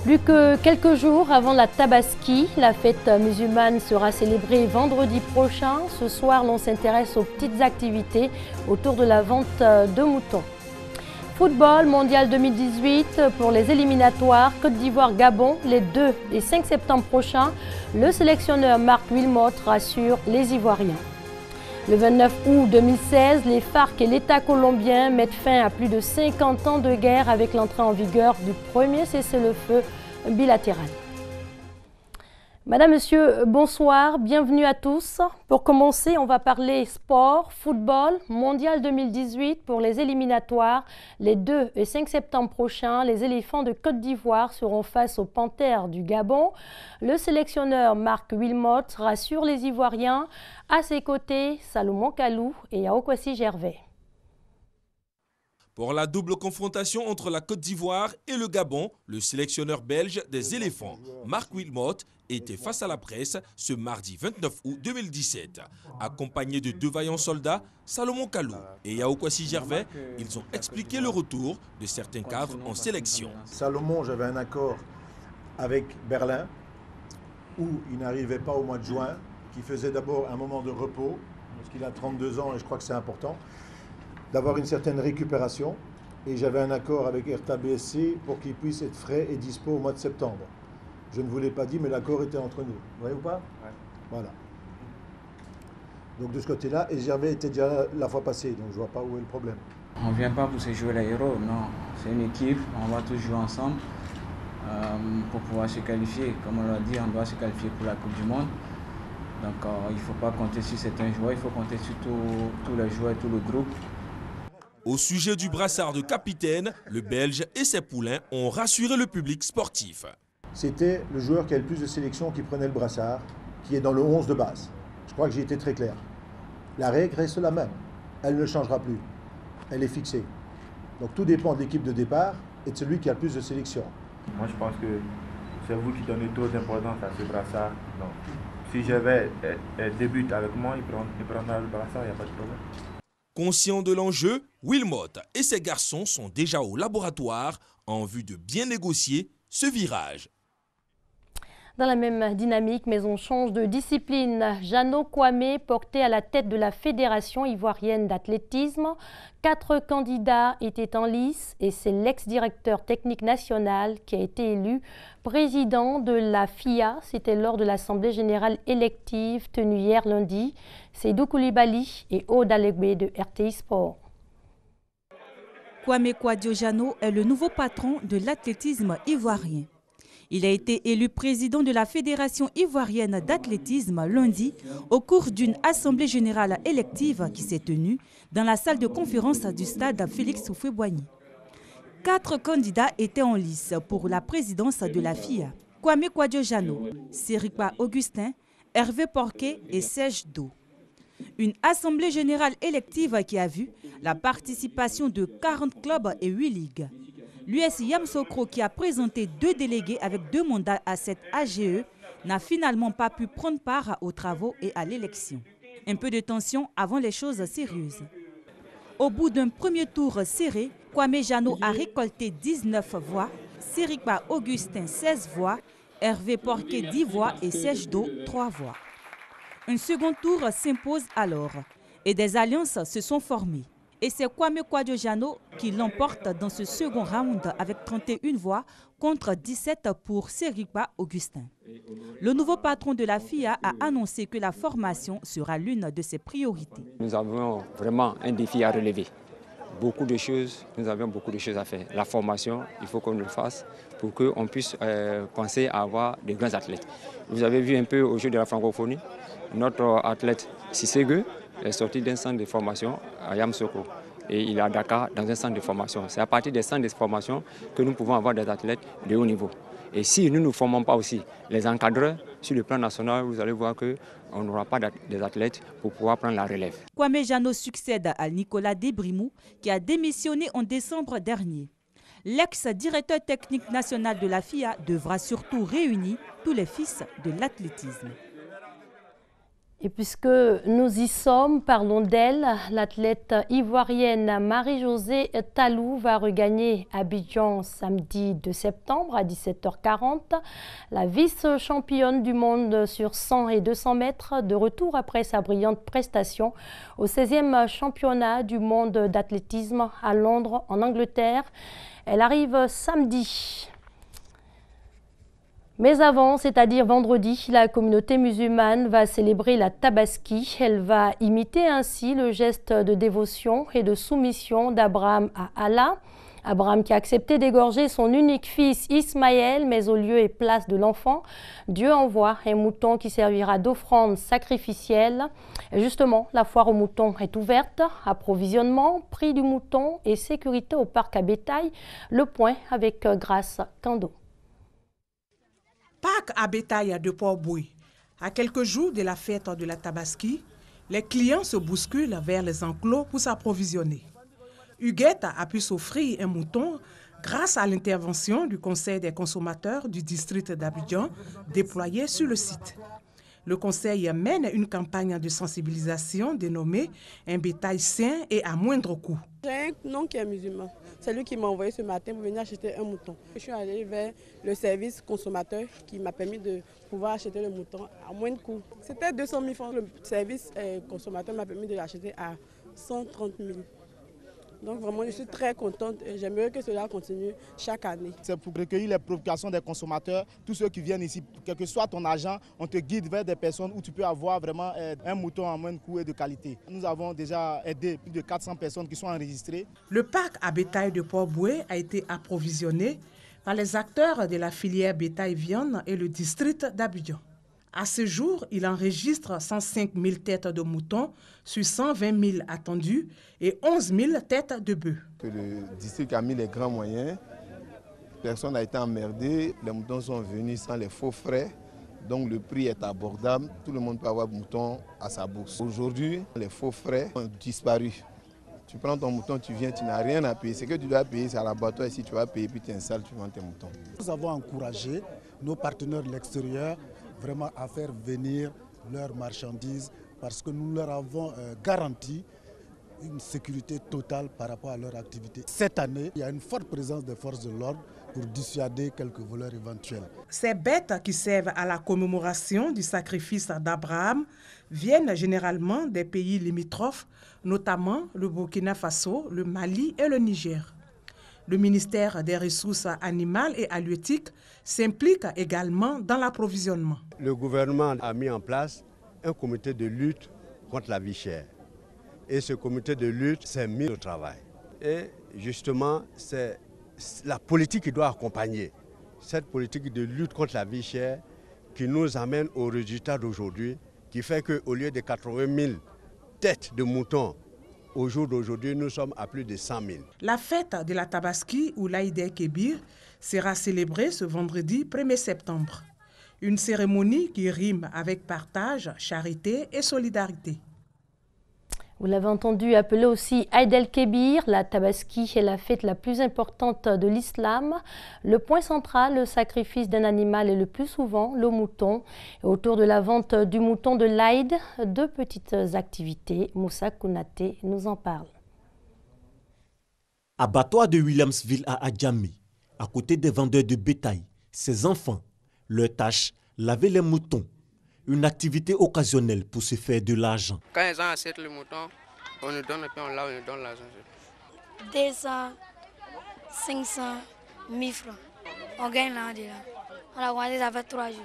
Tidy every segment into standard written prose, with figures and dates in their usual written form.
Plus que quelques jours avant la Tabaski, la fête musulmane sera célébrée vendredi prochain. Ce soir, l'on s'intéresse aux petites activités autour de la vente de moutons. Football mondial 2018 pour les éliminatoires Côte d'Ivoire-Gabon les 2 et 5 septembre prochains. Le sélectionneur Marc Wilmotte rassure les Ivoiriens. Le 29 août 2016, les FARC et l'État colombien mettent fin à plus de 50 ans de guerre avec l'entrée en vigueur du premier cessez-le-feu bilatéral. Madame, Monsieur, bonsoir, bienvenue à tous. Pour commencer, on va parler sport, football, mondial 2018 pour les éliminatoires. Les 2 et 5 septembre prochains, les éléphants de Côte d'Ivoire seront face aux panthères du Gabon. Le sélectionneur Marc Wilmotte rassure les Ivoiriens. À ses côtés, Salomon Kalou et Aokwasi Gervais. Pour la double confrontation entre la Côte d'Ivoire et le Gabon, le sélectionneur belge des éléphants, Marc Wilmotte, était face à la presse ce mardi 29 août 2017. Accompagné de 2 vaillants soldats, Salomon Kalou et Aokwasi Gervais, ils ont expliqué le retour de certains cadres en sélection. Salomon, j'avais un accord avec Berlin où il n'arrivait pas au mois de juin, qui faisait d'abord un moment de repos, parce qu'il a 32 ans et je crois que c'est important, d'avoir une certaine récupération. Et j'avais un accord avec Hertha BSC pour qu'il puisse être frais et dispo au mois de septembre. Je ne vous l'ai pas dit, mais l'accord était entre nous. Vous voyez ou pas? Ouais. Voilà. Donc de ce côté-là, et Gervais était déjà là la fois passée, donc je ne vois pas où est le problème. On ne vient pas pour se jouer les héros, non. C'est une équipe, on va tous jouer ensemble pour pouvoir se qualifier. Comme on l'a dit, on doit se qualifier pour la Coupe du Monde. Donc il ne faut pas compter sur certains joueurs, il faut compter sur tous les joueurs et tout le groupe. Au sujet du brassard de capitaine, le Belge et ses poulains ont rassuré le public sportif. C'était le joueur qui a le plus de sélections qui prenait le brassard, qui est dans le 11 de base. Je crois que j'ai été très clair. La règle reste la même. Elle ne changera plus. Elle est fixée. Donc tout dépend de l'équipe de départ et de celui qui a le plus de sélections. Moi je pense que c'est vous qui donnez trop d'importance à ce brassard. Donc, si Gervais débute avec moi, il prendra le brassard, il n'y a pas de problème. Conscient de l'enjeu, Wilmotte et ses garçons sont déjà au laboratoire en vue de bien négocier ce virage. Dans la même dynamique, mais on change de discipline. Jeannot Kwame, porté à la tête de la Fédération ivoirienne d'athlétisme. 4 candidats étaient en lice et c'est l'ex-directeur technique national qui a été élu président de la FIA. C'était lors de l'Assemblée générale élective tenue hier lundi. Seydou Koulibaly et Aude Alegbe de RTI Sport. Kwame Kwadwo Jeannot est le nouveau patron de l'athlétisme ivoirien. Il a été élu président de la Fédération ivoirienne d'athlétisme lundi au cours d'une assemblée générale élective qui s'est tenue dans la salle de conférence du stade Félix Houphouët-Boigny. 4 candidats étaient en lice pour la présidence de la FIA. Kwame Kwadwo Jeannot, Sérikba Augustin, Hervé Porquet et Serge Do. Une assemblée générale élective qui a vu la participation de 40 clubs et 8 ligues. L'US Yamoussoukro, qui a présenté 2 délégués avec 2 mandats à cette AGE, n'a finalement pas pu prendre part aux travaux et à l'élection. Un peu de tension avant les choses sérieuses. Au bout d'un premier tour serré, Kwame Jeannot a récolté 19 voix, Sérikba Augustin 16 voix, Hervé Porquet 10 voix et Serge Do 3 voix. Un second tour s'impose alors et des alliances se sont formées. Et c'est Kwame Kwadwo Jeannot qui l'emporte dans ce second round avec 31 voix contre 17 pour Sérikba Augustin. Le nouveau patron de la FIA a annoncé que la formation sera l'une de ses priorités. Nous avons vraiment un défi à relever. Beaucoup de choses, nous avons beaucoup de choses à faire. La formation, il faut qu'on le fasse pour qu'on puisse penser à avoir de grands athlètes. Vous avez vu un peu au jeu de la francophonie, notre athlète Sissé est sorti d'un centre de formation à Yamoussoukro et il est à Dakar dans un centre de formation. C'est à partir des centres de formation que nous pouvons avoir des athlètes de haut niveau. Et si nous ne formons pas aussi les encadreurs sur le plan national, vous allez voir qu'on n'aura pas des athlètes pour pouvoir prendre la relève. Kwame Jeannot succède à Nicolas Debrimou qui a démissionné en décembre dernier. L'ex-directeur technique national de la FIA devra surtout réunir tous les fils de l'athlétisme. Et puisque nous y sommes, parlons d'elle. L'athlète ivoirienne Marie-Josée Talou va regagner Abidjan samedi 2 septembre à 17h40. La vice-championne du monde sur 100 et 200 mètres, de retour après sa brillante prestation au 16e championnat du monde d'athlétisme à Londres, en Angleterre. Elle arrive samedi. Mais avant, c'est-à-dire vendredi, la communauté musulmane va célébrer la Tabaski. Elle va imiter ainsi le geste de dévotion et de soumission d'Abraham à Allah. Abraham qui a accepté d'égorger son unique fils Ismaël, mais au lieu et place de l'enfant, Dieu envoie un mouton qui servira d'offrande sacrificielle. Et justement, la foire aux moutons est ouverte. Approvisionnement, prix du mouton et sécurité au parc à bétail. Le point avec Grace Kando. Parc à bétail de Port-Boué. À quelques jours de la fête de la Tabaski, les clients se bousculent vers les enclos pour s'approvisionner. Huguette a pu s'offrir un mouton grâce à l'intervention du Conseil des consommateurs du district d'Abidjan déployé sur le site. Le Conseil mène une campagne de sensibilisation dénommée « Un bétail sain et à moindre coût ». J'ai un oncle qui est musulman. C'est lui qui m'a envoyé ce matin pour venir acheter un mouton. Je suis allée vers le service consommateur qui m'a permis de pouvoir acheter le mouton à moins de coût. C'était 200 000 francs. Le service consommateur m'a permis de l'acheter à 130 000. Donc vraiment, je suis très contente et j'aimerais que cela continue chaque année. C'est pour recueillir les préoccupations des consommateurs. Tous ceux qui viennent ici, quel que soit ton argent, on te guide vers des personnes où tu peux avoir vraiment un mouton à moins de coût et de qualité. Nous avons déjà aidé plus de 400 personnes qui sont enregistrées. Le parc à bétail de Port-Boué a été approvisionné par les acteurs de la filière bétail-viande et le district d'Abidjan. À ce jour, il enregistre 105 000 têtes de moutons sur 120 000 attendus et 11 000 têtes de bœufs. Le district a mis les grands moyens. Personne n'a été emmerdé. Les moutons sont venus sans les faux frais. Donc le prix est abordable. Tout le monde peut avoir mouton à sa bourse. Aujourd'hui, les faux frais ont disparu. Tu prends ton mouton, tu viens, tu n'as rien à payer. Ce que tu dois payer, c'est à l'abattoir. Ici, tu vas payer, puis tu installes, tu vends tes moutons. Nous avons encouragé nos partenaires de l'extérieur vraiment à faire venir leurs marchandises parce que nous leur avons garanti une sécurité totale par rapport à leur activité. Cette année, il y a une forte présence des forces de l'ordre pour dissuader quelques voleurs éventuels. Ces bêtes qui servent à la commémoration du sacrifice d'Abraham viennent généralement des pays limitrophes, notamment le Burkina Faso, le Mali et le Niger. Le ministère des Ressources animales et halieutiques s'implique également dans l'approvisionnement. Le gouvernement a mis en place un comité de lutte contre la vie chère. Et ce comité de lutte s'est mis au travail. Et justement, c'est la politique qui doit accompagner cette politique de lutte contre la vie chère qui nous amène au résultat d'aujourd'hui, qui fait qu'au lieu de 80 000 têtes de moutons, au jour d'aujourd'hui, nous sommes à plus de 100 000. La fête de la Tabaski ou l'Aïd el-Kébir sera célébrée ce vendredi 1er septembre. Une cérémonie qui rime avec partage, charité et solidarité. Vous l'avez entendu, appelée aussi Aïd el-Kébir, la Tabaski est la fête la plus importante de l'islam. Le point central, le sacrifice d'un animal est le plus souvent le mouton. Et autour de la vente du mouton de l'Aïd, deux petites activités. Moussa Kounaté nous en parle. Abattoir de Williamsville à Adjamé, à côté des vendeurs de bétail, ses enfants, leur tâche, laver les moutons. Une activité occasionnelle pour se faire de l'argent. Quand les gens achètent le mouton, on nous donne et puis on nous donne l'argent. 200, 500, 1000 francs. On gagne là, on a commencé, ça fait 3 jours.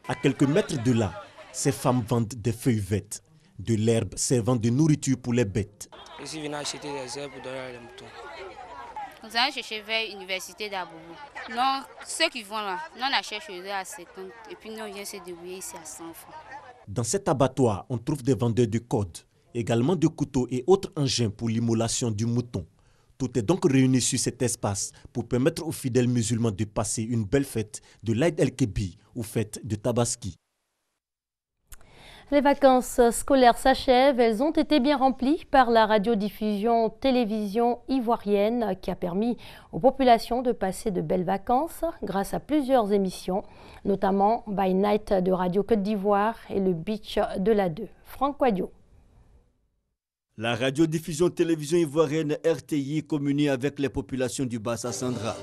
À quelques mètres de là, ces femmes vendent des feuillettes, de l'herbe servant de nourriture pour les bêtes. Ici, ils viennent acheter des herbes pour donner les moutons. Nous allons chercher vers l'université d'Aboubou. Non, ceux qui vont là, nous on achète chez eux à 50 et puis nous on vient se débrouiller ici à 100 francs. Dans cet abattoir, on trouve des vendeurs de cordes, également de couteaux et autres engins pour l'immolation du mouton. Tout est donc réuni sur cet espace pour permettre aux fidèles musulmans de passer une belle fête de l'Aïd el-Kébir ou fête de Tabaski. Les vacances scolaires s'achèvent. Elles ont été bien remplies par la radiodiffusion télévision ivoirienne qui a permis aux populations de passer de belles vacances grâce à plusieurs émissions, notamment By Night de Radio Côte d'Ivoire et le Beach de la 2. Franck Quadio. La radiodiffusion télévision ivoirienne RTI communie avec les populations du Bassa Sandra.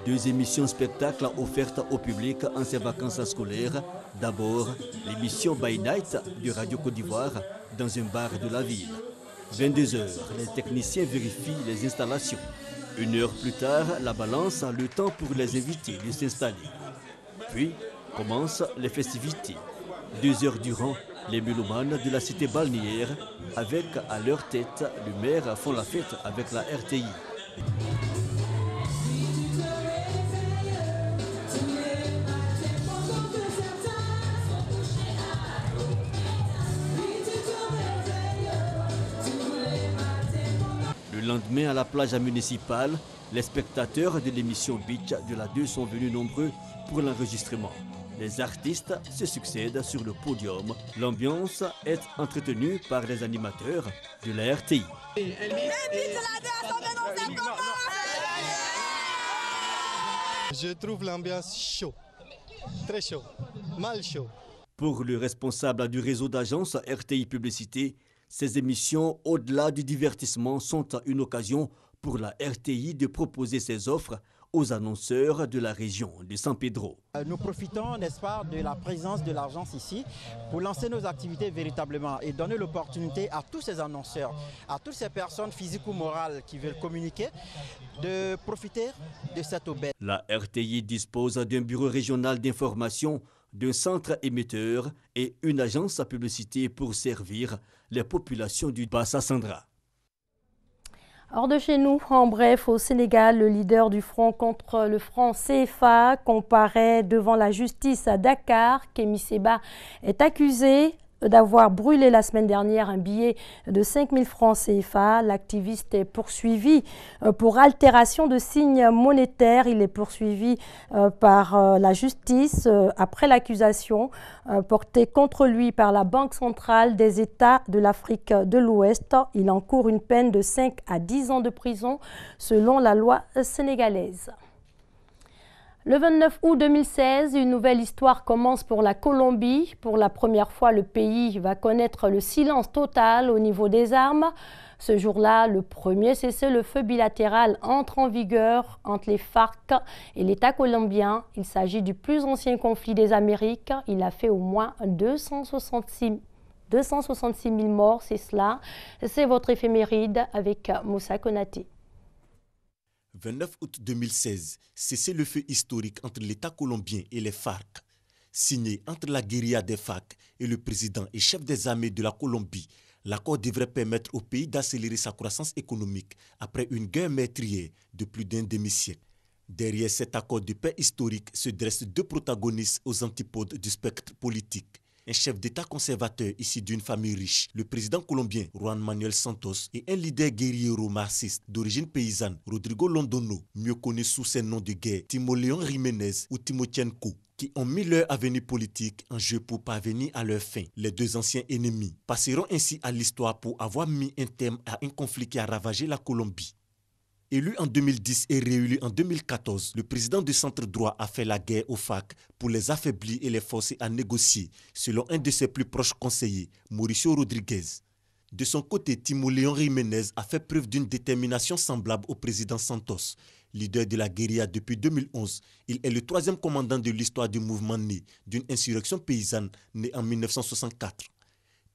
2 émissions spectacles offertes au public en ces vacances scolaires. D'abord, l'émission By Night de Radio Côte d'Ivoire dans un bar de la ville. 22h, les techniciens vérifient les installations. 1 heure plus tard, la balance, le temps pour les invités de s'installer. Puis, commencent les festivités. 2 heures durant, les mélomanes de la cité balnéaire, avec à leur tête le maire, font la fête avec la RTI. Le lendemain, à la plage municipale, les spectateurs de l'émission Beach de la 2 sont venus nombreux pour l'enregistrement. Les artistes se succèdent sur le podium. L'ambiance est entretenue par les animateurs de la RTI. Je trouve l'ambiance chaud, très chaud, mal chaud. Pour le responsable du réseau d'agences RTI Publicité, ces émissions, au-delà du divertissement, sont une occasion pour la RTI de proposer ses offres aux annonceurs de la région de San Pedro. Nous profitons, n'est-ce pas, de la présence de l'agence ici pour lancer nos activités véritablement et donner l'opportunité à tous ces annonceurs, à toutes ces personnes physiques ou morales qui veulent communiquer, de profiter de cette aubaine. La RTI dispose d'un bureau régional d'information, d'un centre émetteur et une agence à publicité pour servir les populations du Bassa Sandra. Hors de chez nous, en bref, au Sénégal, le leader du front contre le franc CFA comparaît devant la justice à Dakar. Kémi Séba est accusé d'avoir brûlé la semaine dernière un billet de 5 000 francs CFA. L'activiste est poursuivi pour altération de signes monétaires. Il est poursuivi par la justice après l'accusation portée contre lui par la Banque centrale des États de l'Afrique de l'Ouest. Il encourt une peine de 5 à 10 ans de prison selon la loi sénégalaise. Le 29 août 2016, une nouvelle histoire commence pour la Colombie. Pour la première fois, le pays va connaître le silence total au niveau des armes. Ce jour-là, le premier cessez-le-feu bilatéral entre en vigueur entre les FARC et l'État colombien. Il s'agit du plus ancien conflit des Amériques. Il a fait au moins 266 000 morts, c'est cela. C'est votre éphéméride avec Moussa Konaté. 29 août 2016, cessez-le-feu historique entre l'État colombien et les FARC. Signé entre la guérilla des FARC et le président et chef des armées de la Colombie, l'accord devrait permettre au pays d'accélérer sa croissance économique après une guerre meurtrière de plus d'un demi-siècle. Derrière cet accord de paix historique se dressent 2 protagonistes aux antipodes du spectre politique. Un chef d'État conservateur issu d'une famille riche, le président colombien Juan Manuel Santos, et un leader guerriero marxiste d'origine paysanne, Rodrigo Londono, mieux connu sous ses noms de guerre, Timoleon Jiménez ou Timochenko, qui ont mis leur avenir politique en jeu pour parvenir à leur fin. Les 2 anciens ennemis passeront ainsi à l'histoire pour avoir mis un terme à un conflit qui a ravagé la Colombie. Élu en 2010 et réélu en 2014, le président du centre droit a fait la guerre aux FARC pour les affaiblir et les forcer à négocier, selon un de ses plus proches conseillers, Mauricio Rodriguez. De son côté, Timoleon Jiménez a fait preuve d'une détermination semblable au président Santos. Leader de la guérilla depuis 2011, il est le 3e commandant de l'histoire du mouvement né d'une insurrection paysanne née en 1964.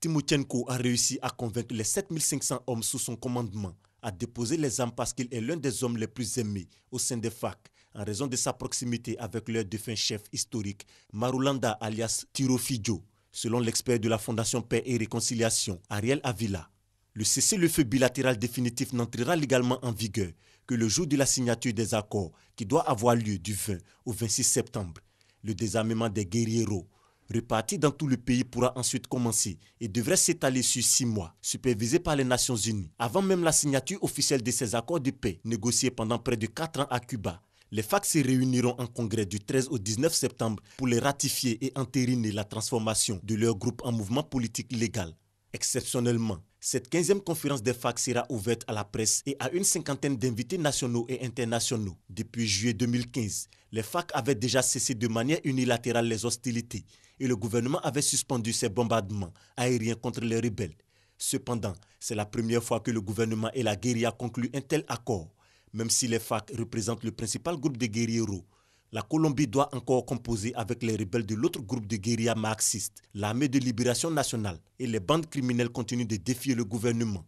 Timochenko a réussi à convaincre les 7500 hommes sous son commandement à déposer les armes parce qu'il est l'un des hommes les plus aimés au sein des FARC en raison de sa proximité avec leur défunt chef historique Marulanda alias Tirofidjo, selon l'expert de la Fondation Paix et Réconciliation, Ariel Avila. Le cessez-le-feu bilatéral définitif n'entrera légalement en vigueur que le jour de la signature des accords qui doit avoir lieu du 20 au 26 septembre. Le désarmement des guérilleros reparti dans tout le pays pourra ensuite commencer et devrait s'étaler sur 6 mois, supervisé par les Nations Unies. Avant même la signature officielle de ces accords de paix, négociés pendant près de 4 ans à Cuba, Les FAC se réuniront en congrès du 13 au 19 septembre pour les ratifier et entériner la transformation de leur groupe en mouvement politique légal. Exceptionnellement, cette 15e conférence des FAC sera ouverte à la presse et à une 50aine d'invités nationaux et internationaux. Depuis juillet 2015, les FAC avaient déjà cessé de manière unilatérale les hostilités et le gouvernement avait suspendu ses bombardements aériens contre les rebelles. Cependant, c'est la première fois que le gouvernement et la guérilla concluent un tel accord. Même si les FAC représentent le principal groupe de guérilleros, la Colombie doit encore composer avec les rebelles de l'autre groupe de guérilla marxistes, l'Armée de libération nationale, et les bandes criminelles continuent de défier le gouvernement.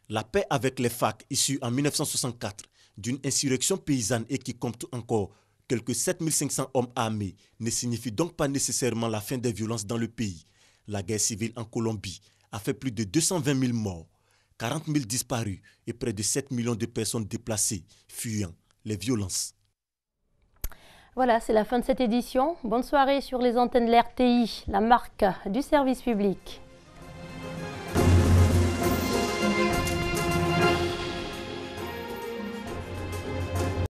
La paix avec les FAC, issue en 1964 d'une insurrection paysanne et qui compte encore quelques 7500 hommes armés, ne signifie donc pas nécessairement la fin des violences dans le pays. La guerre civile en Colombie a fait plus de 220 000 morts, 40 000 disparus et près de 7 millions de personnes déplacées, fuyant les violences. Voilà, c'est la fin de cette édition. Bonne soirée sur les antennes de l'RTI, la marque du service public.